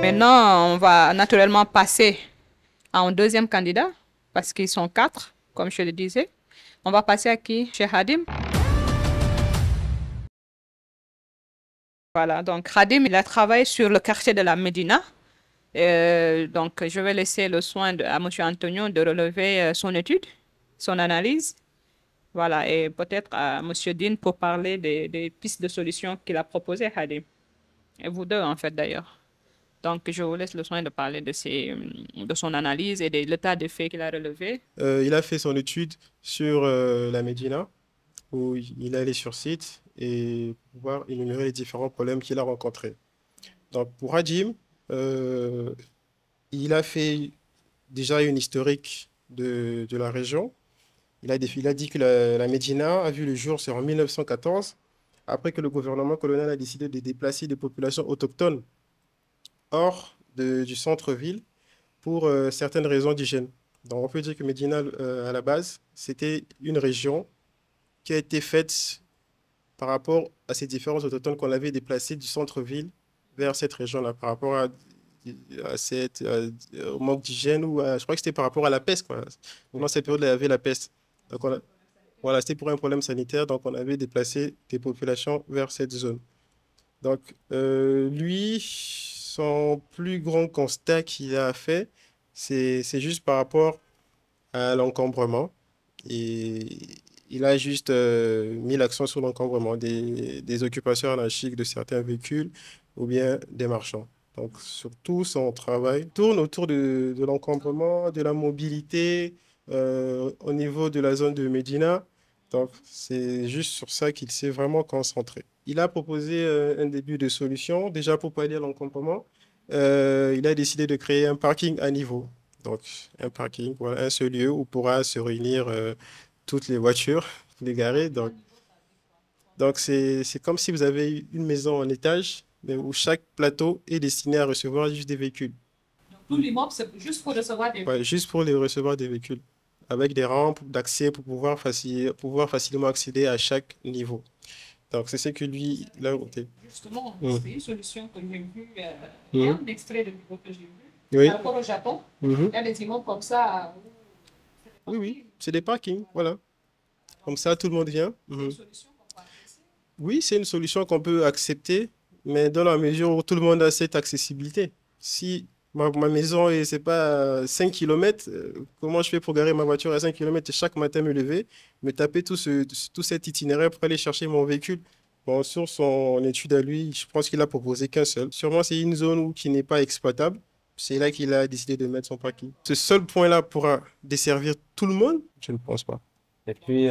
Maintenant, on va naturellement passer à un deuxième candidat, parce qu'ils sont quatre, comme je le disais. On va passer à qui? Chez Hadim. Voilà, donc Hadim, il a travaillé sur le quartier de la Médina. Donc, je vais laisser le soin à M. Antonio de relever son étude, son analyse. Voilà, et peut-être à M. Dean pour parler des pistes de solutions qu'il a proposées, Hadim. Et vous deux, en fait, d'ailleurs. Donc, je vous laisse le soin de parler de son analyse et de l'état des faits qu'il a relevé. Il a fait son étude sur la Médina, où il est allé sur site et pouvoir énumérer les différents problèmes qu'il a rencontrés. Donc, pour Hadim, euh, il a fait déjà une historique de la région. Il a dit que la Médina a vu le jour, c'est en 1914, après que le gouvernement colonial a décidé de déplacer des populations autochtones hors du centre-ville pour certaines raisons d'hygiène. Donc, on peut dire que Médina, à la base, c'était une région qui a été faite par rapport à ces différents autochtones qu'on avait déplacés du centre-ville vers cette région-là, par rapport au manque d'hygiène je crois que c'était par rapport à la peste, quoi. Pendant cette période, il y avait la peste. Donc, voilà, c'était pour un problème sanitaire, donc on avait déplacé des populations vers cette zone. Donc, lui, son plus grand constat qu'il a fait, c'est juste par rapport à l'encombrement. Et il a juste mis l'accent sur l'encombrement des occupations anarchiques de certains véhicules ou bien des marchands. Donc, surtout, son travail tourne autour de l'encombrement, de la mobilité au niveau de la zone de Médina. Donc, c'est juste sur ça qu'il s'est vraiment concentré. Il a proposé un début de solution. Déjà, pour pallier à l'encombrement, il a décidé de créer un parking à niveau. Donc, un parking, voilà, un seul lieu où pourra se réunir toutes les voitures, les garer. Donc c'est comme si vous avez une maison en étage, mais où chaque plateau est destiné à recevoir juste des véhicules. Tout l'immeuble, c'est juste pour recevoir des... Ouais, juste pour les recevoir des véhicules, avec des rampes d'accès pour pouvoir facilement accéder à chaque niveau. Donc, c'est ce que lui, il a noté. Justement, Mhm. c'est une solution que j'ai vue. Il y a Mhm. un extrait de vidéo que j'ai vu. Oui. Par rapport au Japon, Mhm. il y a des immeubles comme ça. Oui, oui, c'est des parkings, voilà. Comme ça, tout le monde vient. C'est une Mhm. solution qu'on peut apprécier. Oui, c'est une solution qu'on peut accepter, mais dans la mesure où tout le monde a cette accessibilité. Si ma maison est, c'est pas 5 km, comment je fais pour garer ma voiture à 5 km et chaque matin me lever, me taper tout cet itinéraire pour aller chercher mon véhicule? Bon, sur son étude à lui, je pense qu'il a proposé qu'un seul. Sûrement, c'est une zone qui n'est pas exploitable. C'est là qu'il a décidé de mettre son parking. Ce seul point-là pourra desservir tout le monde? Je ne pense pas. Et puis,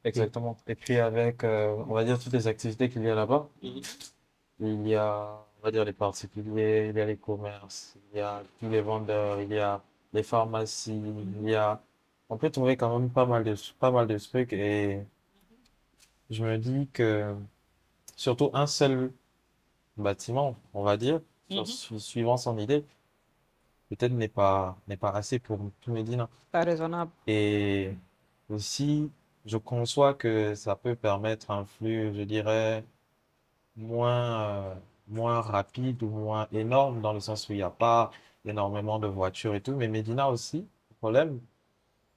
exactement. Et puis avec, on va dire, toutes les activités qu'il y a là-bas, il y a, on va dire, les particuliers, il y a les commerces, il y a tous les vendeurs, il y a les pharmacies, il y a, on peut trouver quand même pas mal de trucs et je me dis que surtout un seul bâtiment, on va dire, suivant son idée, peut-être n'est pas assez pour tout Médina. Pas raisonnable. Et aussi, je conçois que ça peut permettre un flux, je dirais, moins rapide ou moins énorme, dans le sens où il n'y a pas énormément de voitures et tout. Mais Médina aussi, le problème,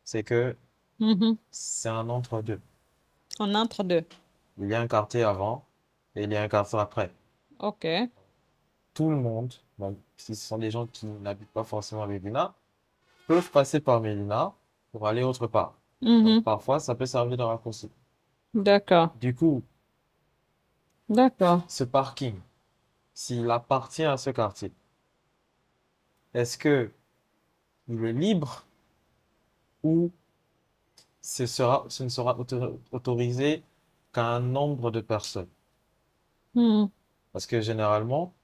c'est que Mhm. c'est un entre-deux. On entre deux. Il y a un quartier avant et il y a un quartier après. OK. Tout le monde, donc si ce sont des gens qui n'habitent pas forcément à Médina, peuvent passer par Médina pour aller autre part. Donc Mhm. parfois, ça peut servir de raccourci. D'accord. Du coup, D'accord. ce parking, s'il appartient à ce quartier, est-ce que il est libre ou ce ne sera autorisé qu'à un nombre de personnes? Mhm. Parce que généralement,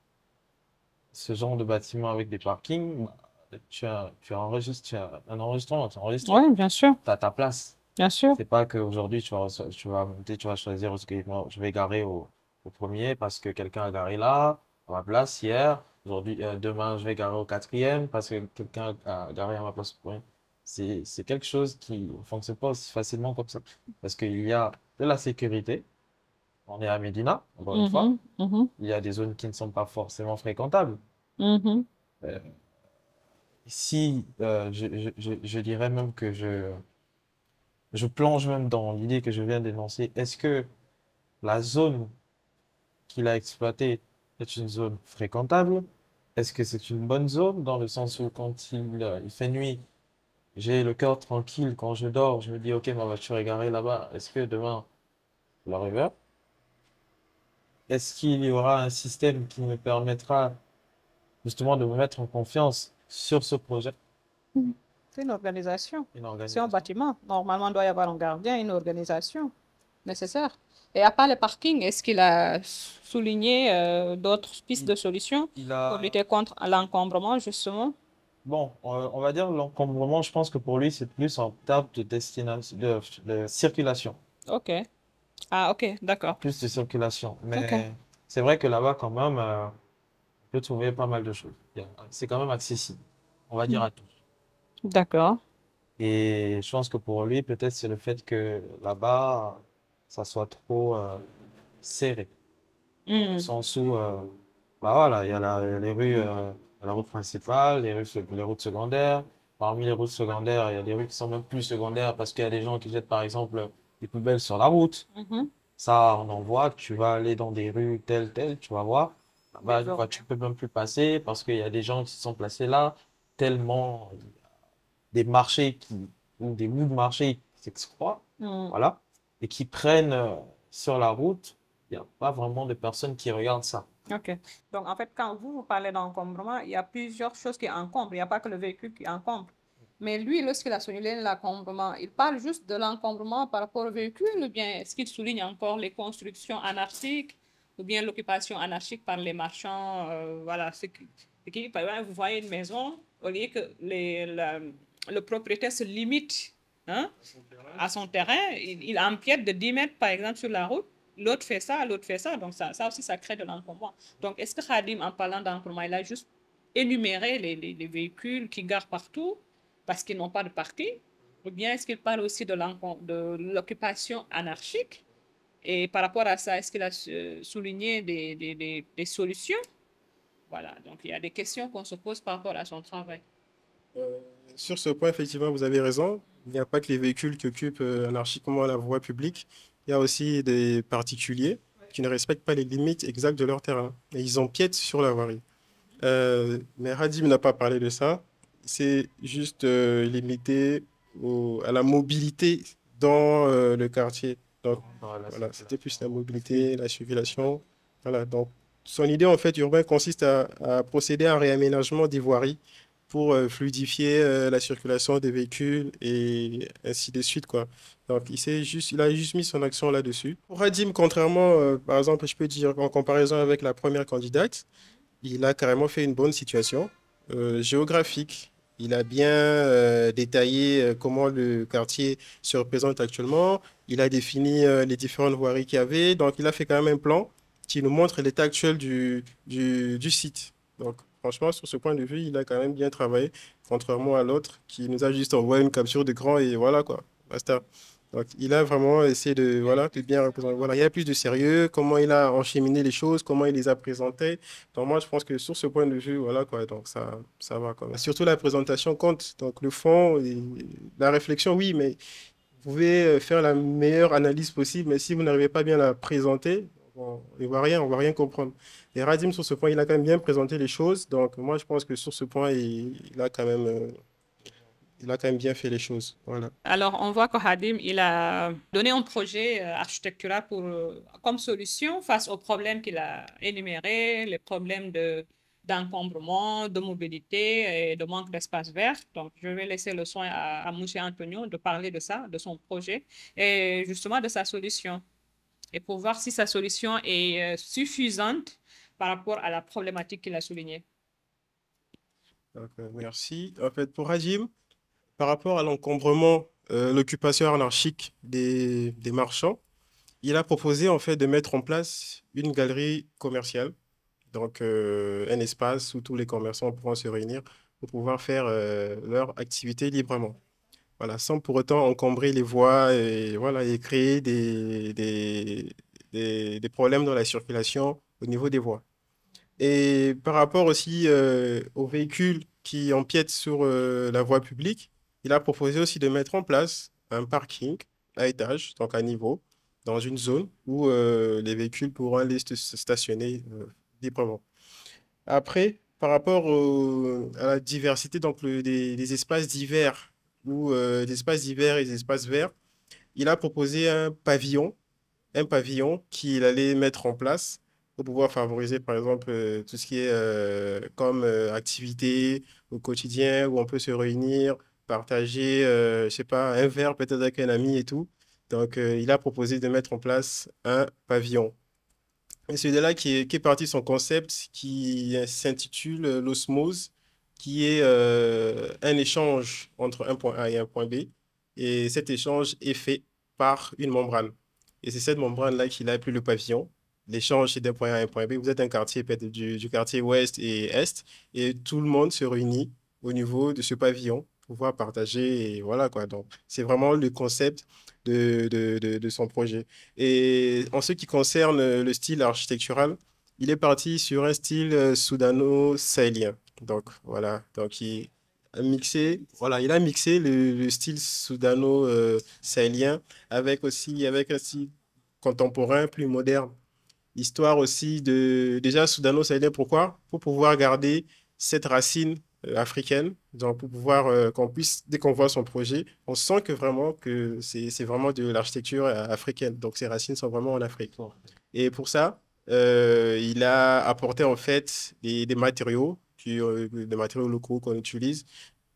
ce genre de bâtiment avec des parkings, tu as un enregistrement, tu enregistres, Oui, bien sûr. tu as ta place. Bien sûr. C'est pas qu'aujourd'hui tu vas monter, tu vas choisir, ok, moi, je vais garer au premier parce que quelqu'un a garé là, à ma place hier. Aujourd'hui, demain, je vais garer au quatrième parce que quelqu'un a garé à ma place au premier. C'est quelque chose qui ne fonctionne pas aussi facilement comme ça. Parce qu'il y a de la sécurité. On est à Médina, encore une fois. Mhm. Mhm. Il y a des zones qui ne sont pas forcément fréquentables. Mhm. Euh, si, je dirais même que je plonge même dans l'idée que je viens d'énoncer. Est-ce que la zone qu'il a exploitée est une zone fréquentable? Est-ce que c'est une bonne zone dans le sens où quand il fait nuit, j'ai le cœur tranquille quand je dors, je me dis, ok, ma voiture est garée là-bas. Est-ce que demain, je la reverrai? Est-ce qu'il y aura un système qui me permettra justement de me mettre en confiance sur ce projet? Mhm. C'est une organisation. Une C'est un organisation. bâtiment. Normalement, il doit y avoir un gardien, une organisation nécessaire. Et à part le parking, est-ce qu'il a souligné d'autres pistes Il, de solutions il pour a, lutter contre l'encombrement, justement? bon, on va dire l'encombrement, je pense que pour lui, c'est plus en termes de destination, de circulation. OK. Ah, OK, d'accord. Plus de circulation. OK. Mais c'est vrai que là-bas, quand même, on peut trouver pas mal de choses. C'est quand même accessible, on va dire Mm. à tous. D'accord. Et je pense que pour lui, peut-être c'est le fait que là-bas, ça soit trop serré. Dans le Mm. sens où, bah voilà, il y a les rues, la route principale, les routes secondaires. Parmi les routes secondaires, il y a des rues qui sont même plus secondaires parce qu'il y a des gens qui jettent, par exemple, des poubelles sur la route. Mhm. Ça, on en voit. Tu vas aller dans des rues telles, tu vas voir. Là-bas, D'accord. tu peux même plus passer parce qu'il y a des gens qui se sont placés là, tellement des marchés ou des bouts de marché qui s'exploitent, Mm. voilà, et qui prennent sur la route. Il n'y a pas vraiment de personnes qui regardent ça. OK. Donc, en fait, quand vous parlez d'encombrement, il y a plusieurs choses qui encombrent. Il n'y a pas que le véhicule qui encombre. Mais lui, lorsqu'il a souligné l'encombrement, il parle juste de l'encombrement par rapport au véhicule, ou bien est-ce qu'il souligne encore les constructions anarchiques, ou bien l'occupation anarchique par les marchands, voilà, par exemple, vous voyez une maison, au lieu que le propriétaire se limite, hein, à son terrain, il empiète de 10 mètres, par exemple, sur la route. L'autre fait ça. Donc, ça aussi, ça crée de l'encombrement. Donc, est-ce que Khadim, en parlant d'encombrement, il a juste énuméré les véhicules qui garent partout parce qu'ils n'ont pas de parking? Ou bien est-ce qu'il parle aussi de l'occupation anarchique? Et par rapport à ça, est-ce qu'il a souligné des solutions? Voilà. Donc, il y a des questions qu'on se pose par rapport à son travail. Euh, sur ce point, effectivement, vous avez raison. Il n'y a pas que les véhicules qui occupent anarchiquement la voie publique. Il y a aussi des particuliers qui ne respectent pas les limites exactes de leur terrain. Et ils empiètent sur la voirie. Mais Hadim n'a pas parlé de ça. C'est juste limité à la mobilité dans le quartier. Donc, Dans la voilà, c'était plus circulation. la mobilité, la circulation. Voilà, donc, son idée, en fait, urbain consiste à procéder à un réaménagement des voiries pour fluidifier la circulation des véhicules et ainsi de suite, quoi. Donc, il a juste mis son action là-dessus. Pour Hadim, contrairement, par exemple, je peux dire en comparaison avec la première candidate, il a carrément fait une bonne situation géographique. Il a bien détaillé comment le quartier se représente actuellement. Il a défini les différentes voiries qu'il y avait. Donc, il a fait quand même un plan qui nous montre l'état actuel du site. Donc, franchement, sur ce point de vue, il a quand même bien travaillé, contrairement à l'autre qui nous a juste envoyé une capture d'écran et voilà quoi. Basta. Donc, il a vraiment essayé de, voilà, de bien représenter. Voilà, il y a plus de sérieux, comment il a encheminé les choses, comment il les a présentées. Donc, moi, je pense que sur ce point de vue, voilà, quoi, donc ça va, quoi. Surtout la présentation compte. Donc, le fond, et la réflexion, oui, mais vous pouvez faire la meilleure analyse possible, mais si vous n'arrivez pas bien à la présenter, on va rien comprendre. Et Radim, sur ce point, il a quand même bien présenté les choses. Donc, moi, je pense que sur ce point, il a quand même bien fait les choses. Voilà. Alors, on voit que Hadim, il a donné un projet architectural comme solution face aux problèmes qu'il a énumérés, les problèmes d'encombrement, de mobilité et de manque d'espace vert. Donc, je vais laisser le soin à M. Antonio de parler de ça, de son projet et justement de sa solution. Et pour voir si sa solution est suffisante par rapport à la problématique qu'il a soulignée. Donc, merci. En fait, pour Radim, par rapport à l'encombrement, l'occupation anarchique des marchands, il a proposé en fait de mettre en place une galerie commerciale, donc un espace où tous les commerçants pourront se réunir pour pouvoir faire leur activité librement. Voilà, sans pour autant encombrer les voies et, voilà, et créer des problèmes dans la circulation au niveau des voies. Et par rapport aussi aux véhicules qui empiètent sur la voie publique, il a proposé aussi de mettre en place un parking à étage, donc à niveau, dans une zone où les véhicules pourront aller se stationner librement. Après, par rapport à la diversité, donc des espaces divers ou des espaces divers et des espaces verts, il a proposé un pavillon qu'il allait mettre en place pour pouvoir favoriser, par exemple, tout ce qui est comme activité au quotidien où on peut se réunir, partager, je sais pas, un verre peut-être avec un ami et tout. Donc, il a proposé de mettre en place un pavillon. Et c'est de là qui est parti son concept qui s'intitule l'osmose, qui est un échange entre un point A et un point B. Et cet échange est fait par une membrane. Et c'est cette membrane-là qu'il a appelé le pavillon. L'échange, c'est d'un point A à un point B. Vous êtes un quartier, peut-être du quartier ouest et est, et tout le monde se réunit au niveau de ce pavillon pour pouvoir partager. Et voilà quoi. Donc, c'est vraiment le concept de son projet. Et en ce qui concerne le style architectural, il est parti sur un style soudano-sahélien. Donc, voilà. Donc, il a mixé le style soudano-sahélien avec un style contemporain plus moderne. Histoire aussi déjà soudano-sahélien, pourquoi? Pour pouvoir garder cette racine africaine, donc pour pouvoir qu'on puisse, dès qu'on voit son projet, on sent que c'est vraiment de l'architecture africaine. Donc ses racines sont vraiment en Afrique. Et pour ça, il a apporté en fait des matériaux, des matériaux locaux qu'on utilise.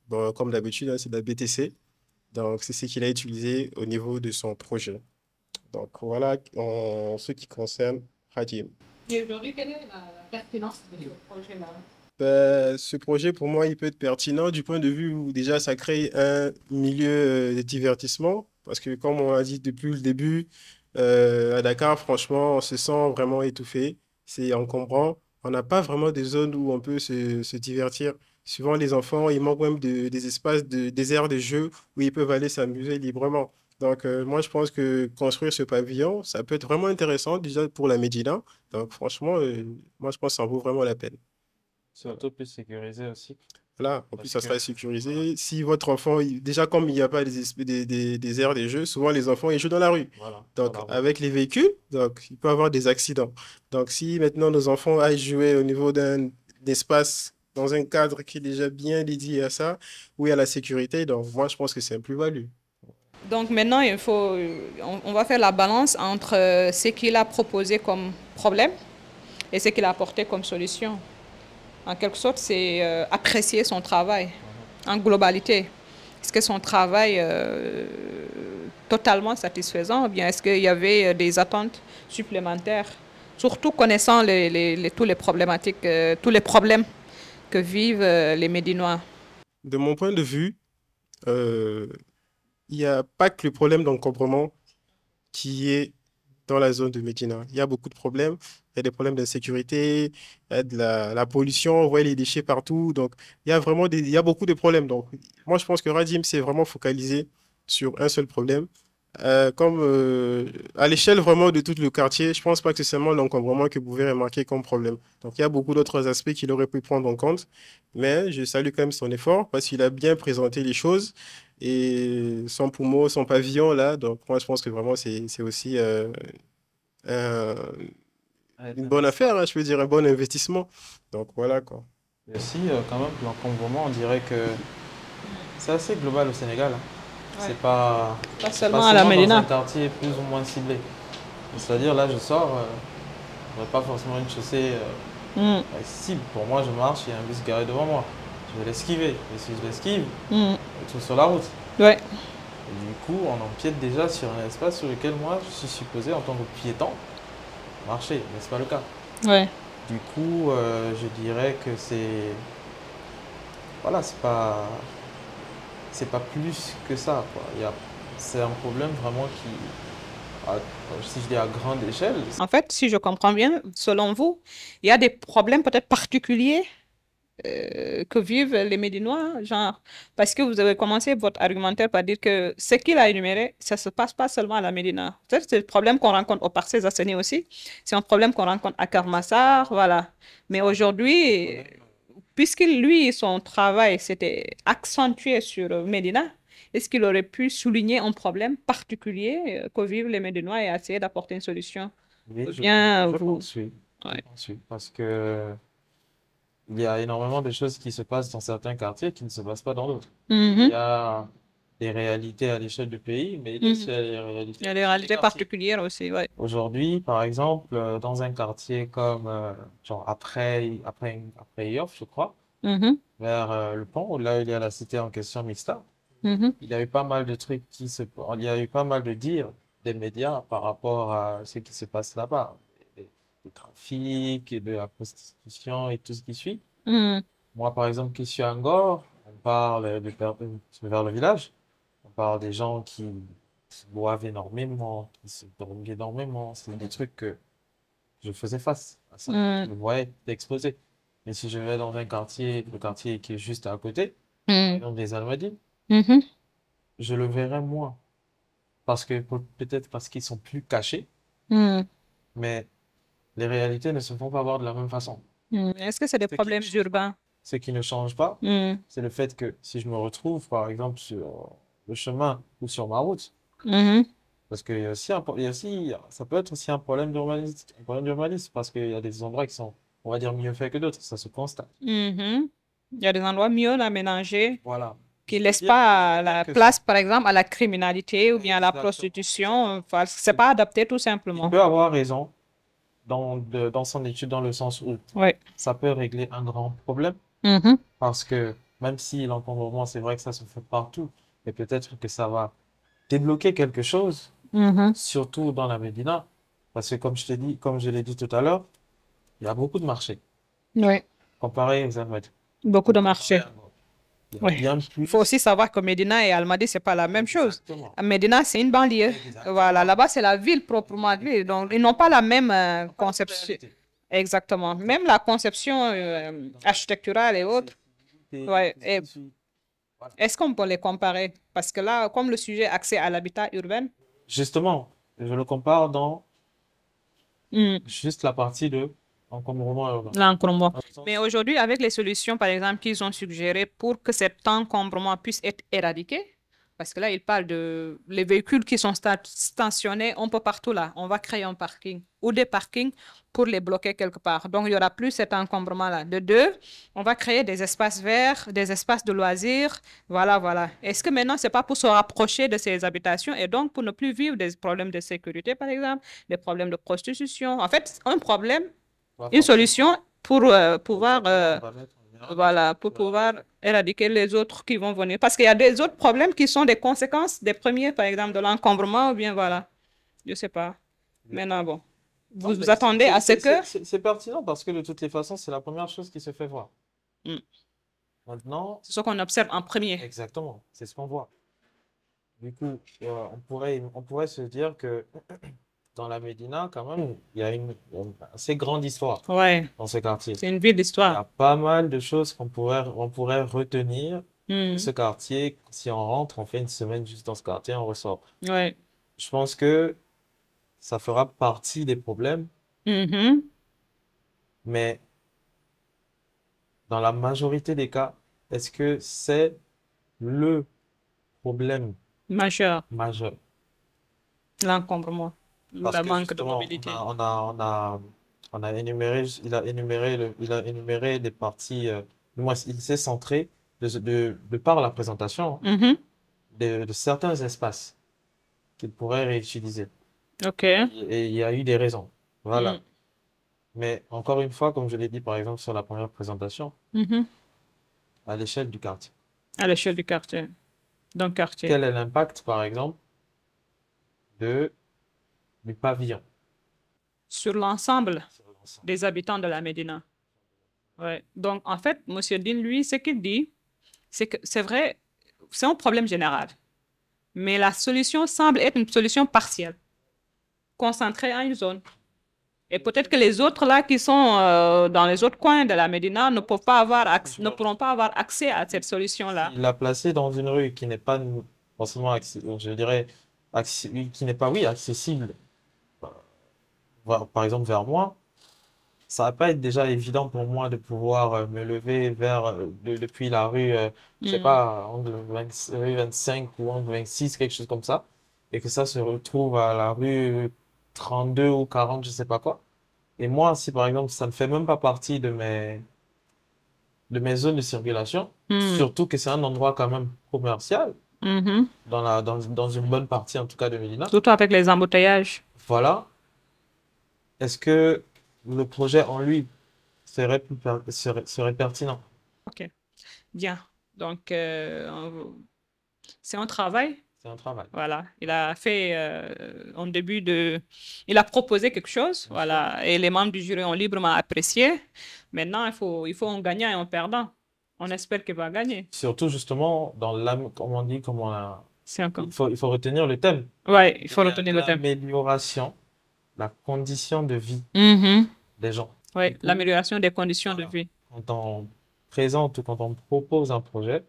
Bon, comme d'habitude, hein, c'est de la BTC. Donc c'est ce qu'il a utilisé au niveau de son projet. Donc voilà en ce qui concerne Hadim. Et aujourd'hui, quelle est la pertinence de ce projet-là? Ce projet, pour moi, il peut être pertinent du point de vue où déjà ça crée un milieu de divertissement. Parce que comme on a dit depuis le début, à Dakar, franchement, on se sent vraiment étouffé. C'est encombrant. On n'a pas vraiment des zones où on peut se divertir. Souvent, les enfants, ils manquent même des espaces, des aires de jeu où ils peuvent aller s'amuser librement. Donc, moi, je pense que construire ce pavillon, ça peut être vraiment intéressant déjà pour la Médina. Donc, franchement, moi, je pense que ça en vaut vraiment la peine. Surtout plus sécurisé aussi. Là, en plus, Parce ça que, sera sécurisé. Si votre enfant, déjà comme il n'y a pas des aires de jeu, souvent les enfants, ils jouent dans la rue. voilà, sur Donc, la route. avec les véhicules, donc, il peut y avoir des accidents. Donc, si maintenant nos enfants aillent jouer au niveau d'un espace, dans un cadre qui est déjà bien dédié à ça, où il y a la sécurité, donc moi, je pense que c'est un plus-value. Donc maintenant, on va faire la balance entre ce qu'il a proposé comme problème et ce qu'il a apporté comme solution. En quelque sorte, c'est apprécier son travail en globalité. Est-ce que son travail totalement satisfaisant ou bien est-ce qu'il y avait des attentes supplémentaires, surtout connaissant tous les problématiques, tous les problèmes que vivent les Médinois? De mon point de vue, euh, il n'y a pas que le problème d'encombrement qui est dans la zone de Médina. Il y a beaucoup de problèmes. Il y a des problèmes d'insécurité, il y a de la pollution, on voit les déchets partout. Donc, il y a vraiment il y a beaucoup de problèmes. Donc, moi, je pense que Radim s'est vraiment focalisé sur un seul problème. À l'échelle vraiment de tout le quartier, je pense pas que c'est seulement l'encombrement que vous pouvez remarquer comme problème. Donc, il y a beaucoup d'autres aspects qu'il aurait pu prendre en compte. Mais je salue quand même son effort parce qu'il a bien présenté les choses et son poumon, son pavillon là. Donc, moi, je pense que vraiment, c'est aussi un- Ouais, une bonne affaire, hein, je veux dire, un bon investissement. Donc, voilà quoi. et aussi, quand même, l'encombrement, on dirait que c'est assez global au Sénégal, hein. Ouais. Pas C'est pas seulement à la seulement dans un Médina. quartier plus ou moins ciblé. C'est-à-dire, là, je sors, je n'aurai pas forcément une chaussée Mm, accessible. Pour moi, je marche, il y a un bus garé devant moi. Je vais l'esquiver. Et si je l'esquive, mm. je me trouve sur la route. Ouais. Et du coup, on empiète déjà sur un espace sur lequel moi, je suis supposé, en tant que piéton, marcher. Mais ce n'est pas le cas. Ouais. Du coup, je dirais que c'est... Voilà, c'est pas plus que ça, quoi. C'est un problème vraiment si je dis à grande échelle. En fait, si je comprends bien, selon vous, il y a des problèmes peut-être particuliers que vivent les Médinois, genre, parce que vous avez commencé votre argumentaire par dire que ce qu'il a énuméré, ça se passe pas seulement à la Médina. Peut-être c'est le problème qu'on rencontre au Parcelles Assainies aussi, c'est un problème qu'on rencontre à Kermassar, voilà. Mais aujourd'hui, puisque lui, son travail s'était accentué sur Médina, est-ce qu'il aurait pu souligner un problème particulier que vivent les Médinois et essayer d'apporter une solution? Oui, Ou bien je vous... pense oui. Je Ouais. pense oui. Parce que il y a énormément de choses qui se passent dans certains quartiers qui ne se passent pas dans d'autres. Il y Mhm, a des réalités à l'échelle du pays, mais il y a aussi mhm. des Il réalités y à a des l'échelle des réalités quartiers. particulières aussi, ouais. Aujourd'hui, par exemple, dans un quartier comme genre après Yoff, je crois, Mhm, vers le pont, là il y a la cité en question Mixta, mhm, il y a eu pas mal de trucs il y a eu pas mal de dires des médias par rapport à ce qui se passe là-bas, des, des trafics, et de la prostitution et tout ce qui suit. mhm, Moi, par exemple, qui suis à Angor, on parle vers le village, on parle des gens qui boivent énormément, qui se droguent énormément. C'est des trucs que je faisais face à ça. Je mhm, me voyais exposé. Mais si je vais dans un quartier, le quartier qui est juste à côté, par mhm, exemple des Almadies, mhm, je le verrai moins. Parce que peut-être parce qu'ils sont plus cachés, mhm, mais les réalités ne se font pas voir de la même façon. mhm. Est-ce que c'est des Ce qui ne problèmes change pas. urbains? Ce qui ne change pas, Mhm, c'est le fait que si je me retrouve, par exemple, sur le chemin ou sur ma route, mhm, parce qu'il y a aussi, il y a aussi, ça peut être aussi un problème d'urbanisme, parce qu'il y a des endroits qui sont, on va dire, mieux faits que d'autres, ça se constate. mhm. Il y a des endroits mieux aménagés Voilà. qui Je ne veux laissent dire, je veux pas dire la que ça. place, par exemple, à la criminalité ou bien à la Exactement, prostitution, exactement. parce que c'est pas adapté tout Il simplement. peut avoir raison dans son étude, dans le sens où Oui. ça peut régler un grand problème, Mhm, parce que même si l'encombrement, c'est vrai que ça se fait partout, mais peut-être que ça va débloquer quelque chose mhm. surtout dans la Médina. Parce que comme je l'ai dit tout à l'heure, il y a beaucoup de marchés Oui. comparé aux Almadies. Beaucoup Ou de comparé marchés. à Ngor. Il y a Oui. bien Il faut aussi plus. savoir que Medina et Almadi, c'est pas la même chose. Exactement. Medina, c'est une banlieue. Voilà, Exactement. là-bas, c'est la ville proprement dite. Donc, ils n'ont pas la même Pas la même conception. réalité. Exactement. Même la conception Dans architecturale et la autres. sécurité et Ouais. tout ce Et qui suit. Voilà. est-ce qu'on peut les comparer? Parce que là, comme le sujet accès à l'habitat urbain, Justement, je le compare dans hmm, juste la partie de encombrement urbain. l'encombrement. Dans le Mais sens, aujourd'hui, avec les solutions, par exemple, qu'ils ont suggérées pour que cet encombrement puisse être éradiqué, parce que là, ils parlent de les véhicules qui sont stationnés un peu partout là. On va créer un parking ou des parkings pour les bloquer quelque part. Donc, il n'y aura plus cet encombrement-là. De deux, on va créer des espaces verts, des espaces de loisirs. Voilà, voilà. Est-ce que maintenant, c'est pas pour se rapprocher de ces habitations et donc pour ne plus vivre des problèmes de sécurité, par exemple, des problèmes de prostitution? En fait, un problème, pas une forcément, solution pour donc pouvoir, forcément, on va mettre en éradication. voilà, pour pouvoir éradiquer les autres qui vont venir. Parce qu'il y a des autres problèmes qui sont des conséquences des premiers, par exemple, de l'encombrement ou bien voilà. Je sais pas. Maintenant, bon. Non, Vous vous mais attendez à ce que... c'est pertinent parce que de toutes les façons, c'est la première chose qui se fait voir. Hmm. Maintenant, C'est ce qu'on observe en premier. exactement, c'est ce qu'on voit. Du coup, on pourrait se dire que dans la Médina, quand même, il y a une assez grande histoire Ouais, dans ce quartier. c'est une ville Il y a d'histoire. pas mal de choses on pourrait retenir de Hmm. ce quartier. Si on rentre, on fait une semaine juste dans ce quartier, on ressort. Ouais. Je pense que ça fera partie des problèmes, Mhm. mais dans la majorité des cas, est-ce que c'est le problème Majeur, majeur? l'encombrement, Parce le que manque de justement, mobilité. on a énuméré, il a énuméré les parties, du moins, il s'est centré de par la présentation Mhm. de certains espaces qu'il pourrait réutiliser. OK. Et il y a eu des raisons. Hmm. Voilà. Mais encore une fois, comme je l'ai dit par exemple sur la première présentation, Mhm. à l'échelle du quartier. À l'échelle du quartier, d'un quartier. Quel est l'impact, par exemple, de, du pavillon Sur l'ensemble sur l'ensemble? des habitants de la Médina. Ouais. Donc, en fait, Monsieur Dean, lui, ce qu'il dit, c'est que c'est vrai, c'est un problème général. Mais la solution semble être une solution partielle, concentrée à une zone. Et peut-être que les autres là qui sont dans les autres coins de la Médina ne peuvent pas avoir ne pourront pas avoir accès à cette solution-là. Il l'a placé dans une rue qui n'est pas forcément, je dirais, qui n'est pas, oui, accessible, par exemple, vers moi. Ça va pas être déjà évident pour moi de pouvoir me lever vers, depuis la rue, je sais pas, angle rue 25 ou angle 26, quelque chose comme ça, et que ça se retrouve à la rue 32 ou 40, je sais pas quoi. Et moi, si par exemple, ça ne fait même pas partie de mes zones de circulation, surtout que c'est un endroit quand même commercial, dans une bonne partie en tout cas de Médina. Surtout avec les embouteillages. Voilà. Est-ce que le projet en lui serait pertinent? Ok, bien. Donc, c'est un travail. C'est un travail. Voilà, il a fait en début de... Il a proposé quelque chose, voilà, et les membres du jury ont librement apprécié. Maintenant, il faut un gagnant et un perdant. On espère qu'il va gagner. Surtout justement dans comme on dit, C'est encore... il faut retenir le thème. Ouais, il faut retenir le thème. L'amélioration, la condition de vie des gens. Oui, l'amélioration des conditions de vie. Quand on présente ou quand on propose un projet,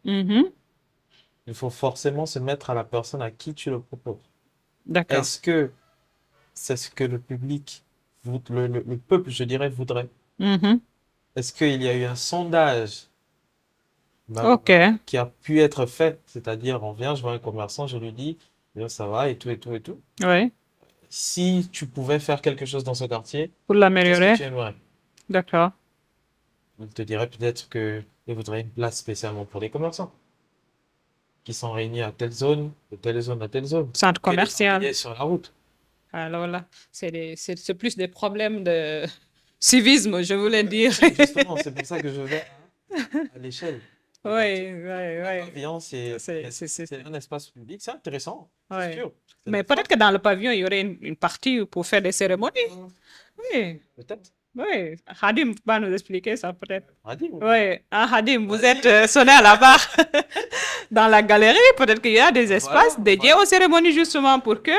il faut forcément se mettre à la personne à qui tu le proposes. D'accord. Est-ce que c'est ce que le public, le peuple, je dirais, voudrait? Est-ce qu'il y a eu un sondage qui a pu être fait? C'est-à-dire, on vient, je vois un commerçant, je lui dis, ça va, et tout, et tout, et tout. Oui. Si tu pouvais faire quelque chose dans ce quartier, pour l'améliorer. qu'est-ce que tu aimerais? D'accord. Il te dirait peut-être qu'il voudrait une place spécialement pour les commerçants qui sont réunis à telle zone, de telle zone à telle zone. Centre commercial. Sur la route. Alors là, c'est plus des problèmes de civisme, je voulais dire. Justement, c'est pour ça que je vais à l'échelle. Oui. Le pavillon, c'est un espace public, c'est intéressant, c'est sûr. Mais peut-être que dans le pavillon, il y aurait une partie pour faire des cérémonies. Oui. Peut-être. Oui, Hadim va nous expliquer ça peut-être. Hadim? Oui, Hadim, vous êtes sonné à la barre dans la galerie. Peut-être qu'il y a des espaces dédiés aux cérémonies justement pour que,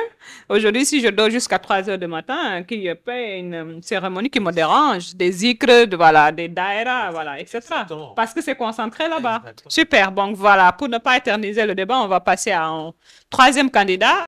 aujourd'hui, si je dors jusqu'à 3 heures du matin, qu'il n'y ait pas une cérémonie qui me dérange, des zikrs, des daïras, voilà, etc. Exactement. Parce que c'est concentré là-bas. Super, donc voilà, pour ne pas éterniser le débat, on va passer à un troisième candidat.